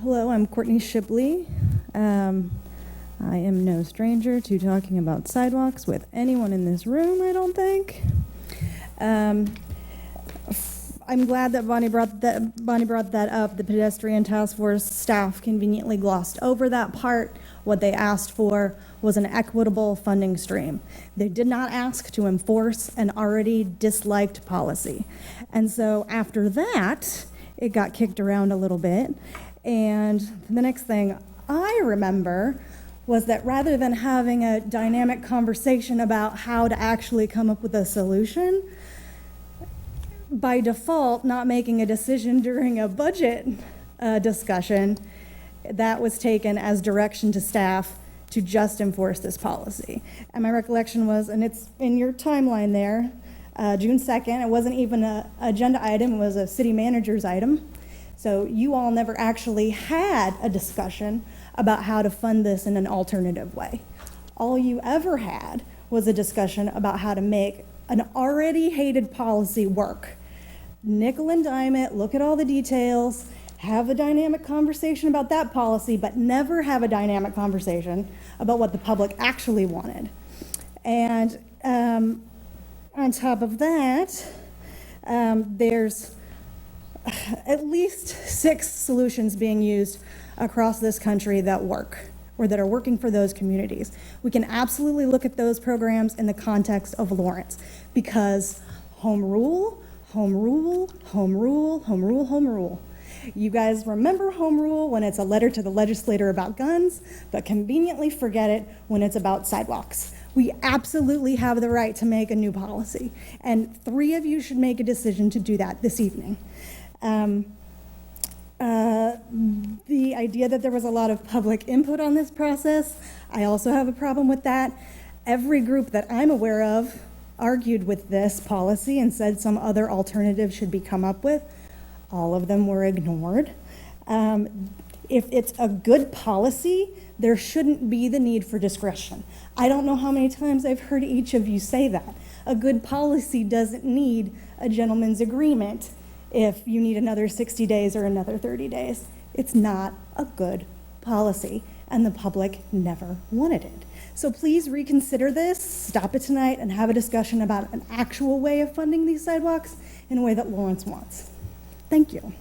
Hello, I'm Courtney Shipley. I am no stranger to talking about sidewalks with anyone in this room, I don't think. I'm glad that Bonnie brought that up. The pedestrian task force staff conveniently glossed over that part. What they asked for was an equitable funding stream. They did not ask to enforce an already disliked policy. And so after that, it got kicked around a little bit. And the next thing I remember was that rather than having a dynamic conversation about how to actually come up with a solution, by default, not making a decision during a budget discussion, that was taken as direction to staff to just enforce this policy. And my recollection was, and it's in your timeline there, June 2nd, it wasn't even an agenda item, it was a city manager's item. So you all never actually had a discussion about how to fund this in an alternative way. All you ever had was a discussion about how to make an already hated policy work. Nickel and dime it, look at all the details, have a dynamic conversation about that policy, but never have a dynamic conversation about what the public actually wanted. And on top of that, there's at least 6 solutions being used across this country that work, or that are working for those communities. We can absolutely look at those programs in the context of Lawrence, because home rule, home rule, home rule, home rule, home rule. You guys remember home rule when it's a letter to the legislator about guns, but conveniently forget it when it's about sidewalks. We absolutely have the right to make a new policy, and 3 of you should make a decision to do that this evening. The idea that there was a lot of public input on this process, I also have a problem with that. Every group that I'm aware of argued with this policy and said some other alternative should be come up with. All of them were ignored. If it's a good policy, there shouldn't be the need for discretion. I don't know how many times I've heard each of you say that. A good policy doesn't need a gentleman's agreement if you need another 60 days or another 30 days. It's not a good policy, and the public never wanted it. So please reconsider this, stop it tonight, and have a discussion about an actual way of funding these sidewalks in a way that Lawrence wants. Thank you.